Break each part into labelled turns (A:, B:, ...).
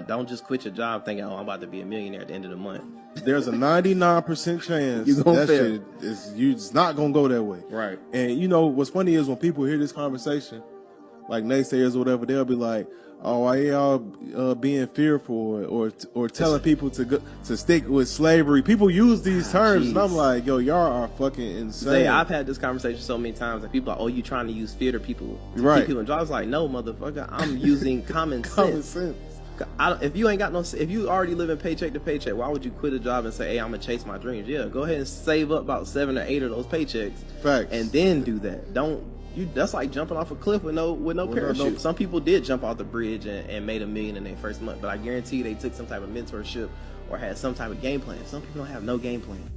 A: Don't just quit your job thinking, oh, I'm about to be a millionaire at the end of the month.
B: There's a 99% chance
A: You gonna
B: that
A: fail.
B: shit it's not gonna go that way.
A: Right.
B: And you know what's funny is when people hear this conversation, like naysayers or whatever, they'll be like, "Oh, why y'all being fearful or telling people to stick with slavery?" People use these terms, and I'm like, "Yo, y'all are fucking insane."
A: I've had this conversation so many times that people are like, "Oh, you trying to use fear to people,
B: right?
A: Keep people in jobs?" Like, no, motherfucker, I'm using common sense.
B: Common sense.
A: If you ain't got no, if you already living paycheck to paycheck, why would you quit a job and say, "Hey, I'm gonna chase my dreams"? Yeah, go ahead and save up about 7 or 8 of those paychecks,
B: facts,
A: and then do that. That's like jumping off a cliff with no parachute. Some people did jump off the bridge and made $1 million in their first month, but I guarantee you they took some type of mentorship or had some type of game plan. Some people don't have no game plan.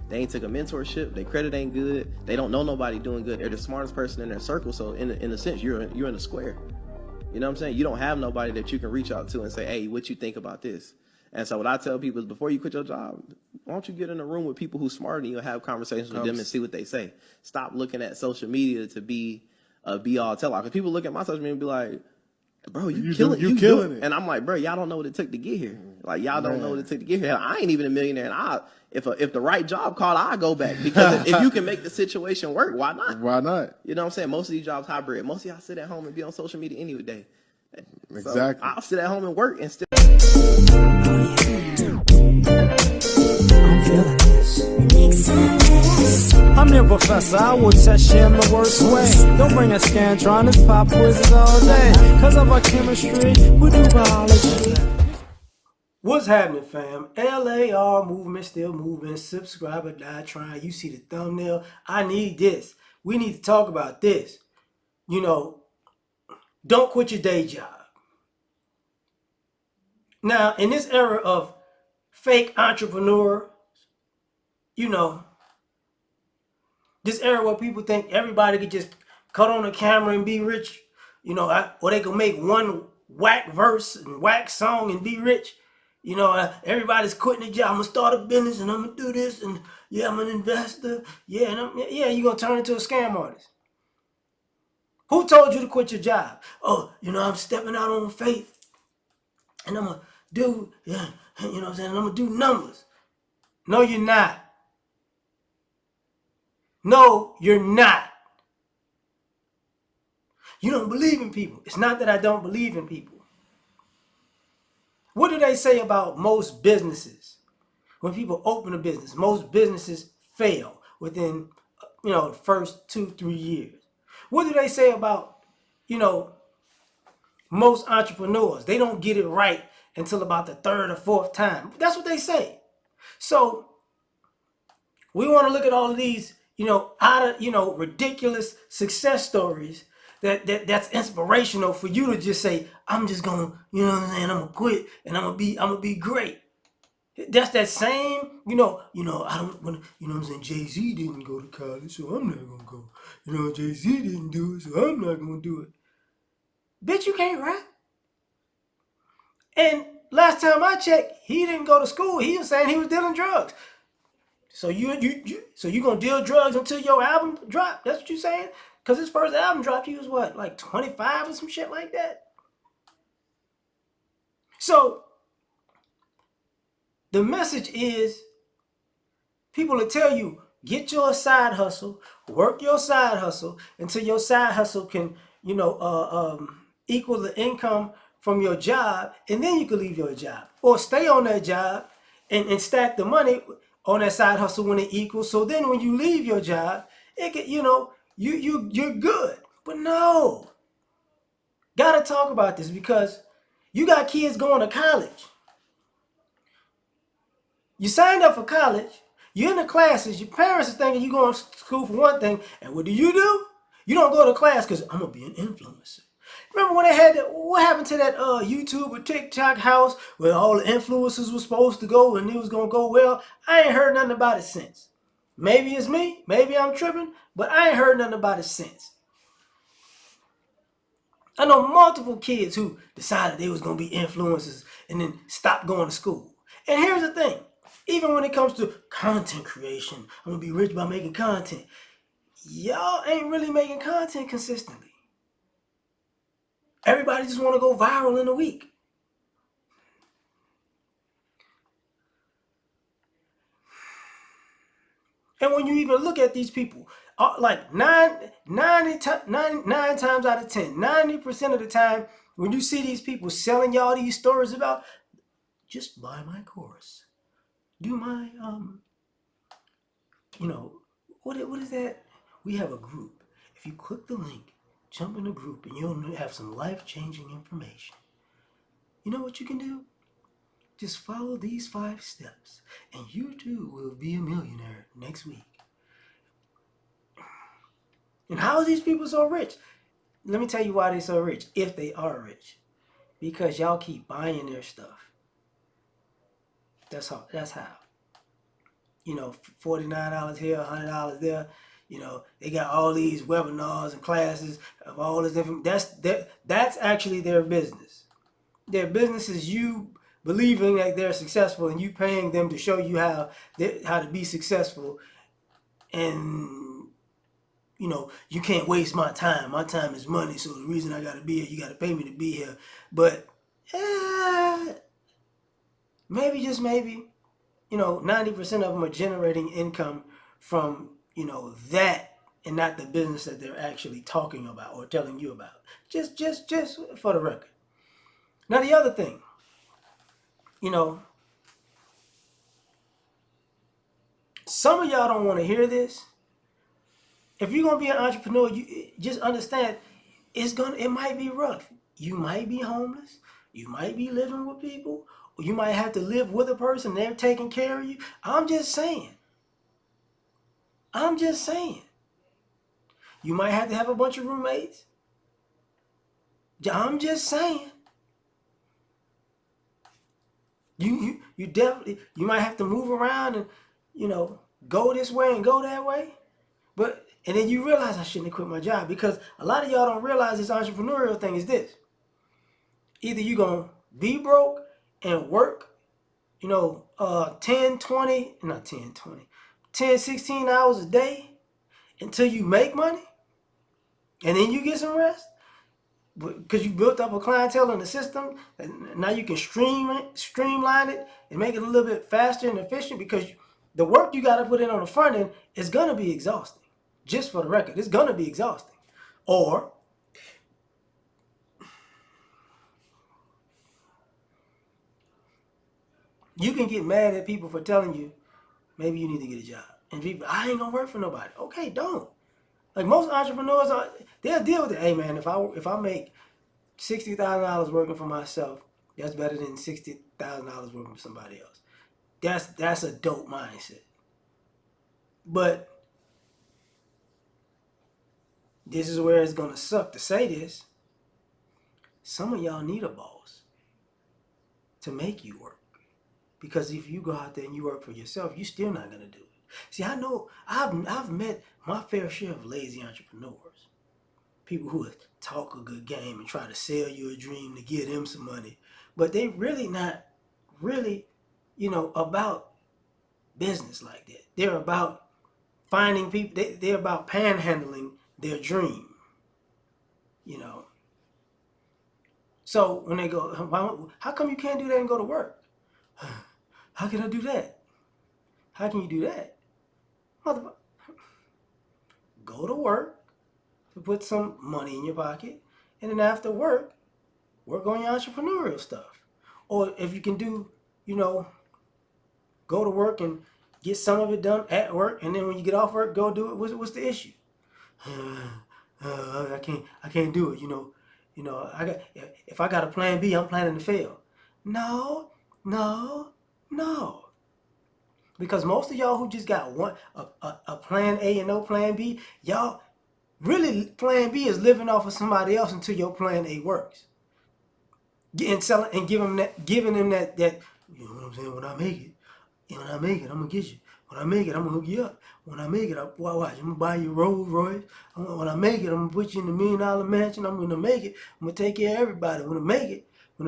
A: They ain't took a mentorship. Their credit ain't good. They don't know nobody doing good. They're the smartest person in their circle. So in a sense, you're in a square. You know what I'm saying? You don't have nobody that you can reach out to and say, "Hey, what you think about this?" And so what I tell people is, before you quit your job, why don't you get in a room with people who's smarter than you and have conversations with them and see what they say. Stop looking at social media to be a be-all tell-all. Because people look at my social media and be like, "Bro, you killing it." And I'm like, "Bro, y'all don't know what it took to get here. Like, y'all don't know what it took to get here. I ain't even a millionaire. And if the right job called, I'll go back. Because if you can make the situation work, why not?
B: Why not?
A: You know what I'm saying? Most of these jobs hybrid. Most of y'all sit at home and be on social media any day.
B: Exactly.
A: So I'll sit at home and work and still.
C: I'm feeling this. I'm your professor, I will test you in the worst way. Don't bring a scantron, it's pop quizzes all day. Cause of our chemistry, we do biology. What's happening, fam? L.A.R. movement still moving. Subscribe or die trying. You see the thumbnail. I need this. We need to talk about this. You know, don't quit your day job. Now, in this era of fake entrepreneur, you know, this era where people think everybody could just cut on a camera and be rich, you know, or they could make one whack verse and whack song and be rich. You know, everybody's quitting their job. I'm gonna start a business and I'm gonna do this, and yeah, I'm an investor. Yeah, and you're gonna turn into a scam artist. Who told you to quit your job? Oh, you know, I'm stepping out on faith, and I'm gonna do, yeah, you know what I'm saying? I'm gonna do numbers. No, you're not. No, you're not. You don't believe in people. It's not that I don't believe in people. What do they say about most businesses? When people open a business, most businesses fail within, the first 2-3 years. What do they say about, most entrepreneurs? They don't get it right until about the 3rd or 4th time. That's what they say. So we want to look at all of these, ridiculous success stories that's inspirational for you to just say, I'm just gonna, I'm gonna quit and I'm gonna be great. That's that same, I don't want to, what I'm saying, Jay-Z didn't go to college, so I'm not gonna go. Jay-Z didn't do it, so I'm not gonna do it. Bitch, you can't rap. And last time I checked, he didn't go to school. He was saying he was dealing drugs. So you gonna deal drugs until your album drop? That's what you saying? Because his first album dropped, he was what, like 25 or some shit like that? So the message is, people will tell you, get your side hustle, work your side hustle until your side hustle can, equal the income from your job, and then you can leave your job. Or stay on that job and stack the money on that side hustle when it equals. So then when you leave your job, it can, you're good. But no. Gotta talk about this because you got kids going to college. You signed up for college, you're in the classes, your parents are thinking you're going to school for one thing, and what do? You don't go to class because I'm going to be an influencer. Remember when they had what happened to that YouTube or TikTok house where all the influencers were supposed to go and it was going to go well? I ain't heard nothing about it since. Maybe it's me, maybe I'm tripping, but I ain't heard nothing about it since. I know multiple kids who decided they was going to be influencers and then stopped going to school. And here's the thing. Even when it comes to content creation, I'm going to be rich by making content. Y'all ain't really making content consistently. Everybody just want to go viral in a week. And when you even look at these people, like 99 times out of 10, 90% of the time, when you see these people selling y'all these stories about, just buy my course, do my, you know, what is that? We have a group. If you click the link, jump in the group, and you'll have some life-changing information. You know what you can do? Just follow these 5 steps, and you too will be a millionaire next week. And how are these people so rich? Let me tell you why they're so rich, if they are rich. Because y'all keep buying their stuff. That's how. You know, $49 here, $100 there. You know, they got all these webinars and classes of all this different. That's actually their business. Their business is you believing that they're successful and you paying them to show you how to be successful. And you know, you can't waste my time. My time is money, so the reason I got to be here, you got to pay me to be here. But maybe, just maybe, you know, 90% of them are generating income from, you know, that, and not the business that they're actually talking about or telling you about. Just for the record. Now, the other thing, you know, some of y'all don't want to hear this. If you're gonna be an entrepreneur, you just understand it might be rough. You might be homeless. You might be living with people. Or you might have to live with a person. They're taking care of you. I'm just saying. You might have to have a bunch of roommates. I'm just saying. You definitely, you might have to move around and, you know, go this way and go that way. And then you realize I shouldn't have quit my job, because a lot of y'all don't realize this entrepreneurial thing is this. Either you're going to be broke and work, you know, 10, 20, not 10, 20, 10, 16 hours a day until you make money, and then you get some rest, because you built up a clientele in the system, and now you can streamline it and make it a little bit faster and efficient, because the work you got to put in on the front end is going to be exhausting. Just for the record, it's going to be exhausting. Or you can get mad at people for telling you maybe you need to get a job. And people, I ain't gonna work for nobody. Okay, don't. Like most entrepreneurs they'll deal with it. Hey man, if I make $60,000 working for myself, that's better than $60,000 working for somebody else. That's a dope mindset. But this is where it's gonna suck to say this. Some of y'all need a boss to make you work. Because if you go out there and you work for yourself, you're still not gonna do it. See, I know I've met my fair share of lazy entrepreneurs. People who talk a good game and try to sell you a dream to give them some money. But they really not really, you know, about business like that. They're about finding people, they're about panhandling their dream. You know. So when they go, how come you can't do that and go to work? How can I do that? How can you do that? Motherfucker. Go to work to put some money in your pocket, and then after work on your entrepreneurial stuff. Or if you can do, you know, go to work and get some of it done at work, and then when you get off work, go do it. What's the issue? I can't do it. You know, if I got a plan B, I'm planning to fail. No. Because most of y'all who just got a plan A and no plan B, y'all really plan B is living off of somebody else until your plan A works. And selling and giving them that you know what I'm saying, when I make it, I'm gonna get you. When I make it, I'm gonna hook you up. When I make it, I'm gonna buy you a Rolls Royce. When I make it, I'm gonna put you in the $1 million mansion. I'm gonna make it. I'm gonna take care of everybody. When I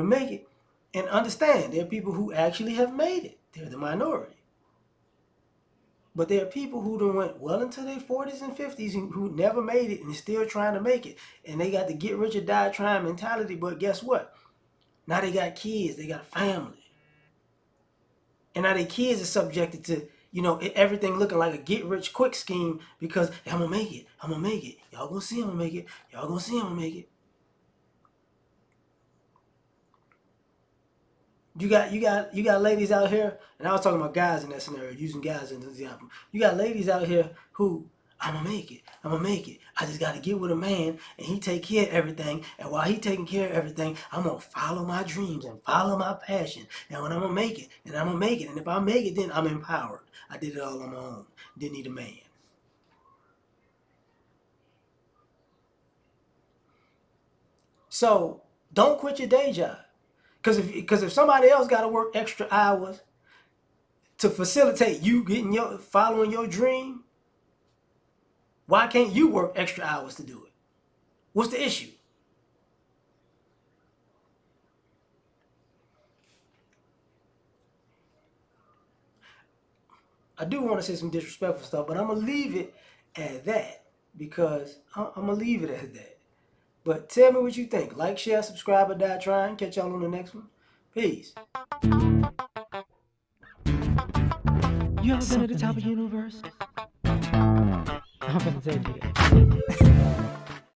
C: make it. And understand, there are people who actually have made it. They're the minority. But there are people who done went well into their 40s and 50s who never made it and still trying to make it. And they got the get rich or die trying mentality. But guess what? Now they got kids. They got a family. And now their kids are subjected to, everything looking like a get rich quick scheme because hey, I'm gonna make it. I'm gonna make it. Y'all gonna see I'm gonna make it. Y'all gonna see I'm gonna make it. You got ladies out here, and I was talking about guys in that scenario, using guys as an example. You got ladies out here who I'm gonna make it. I'm gonna make it. I just gotta get with a man, and he take care of everything. And while he taking care of everything, I'm gonna follow my dreams and follow my passion. And when I'm gonna make it, and I'm gonna make it, and if I make it, then I'm empowered. I did it all on my own. Didn't need a man. So don't quit your day job, because if somebody else got to work extra hours to facilitate you following your dream, why can't you work extra hours to do it? What's the issue? I do want to say some disrespectful stuff, but I'm gonna leave it at that because I'm gonna leave it at that. But tell me what you think. Like, share, subscribe, or die trying. Catch y'all on the next one. Peace.
D: You ever been at the top of the universe? I'm gonna say it to you.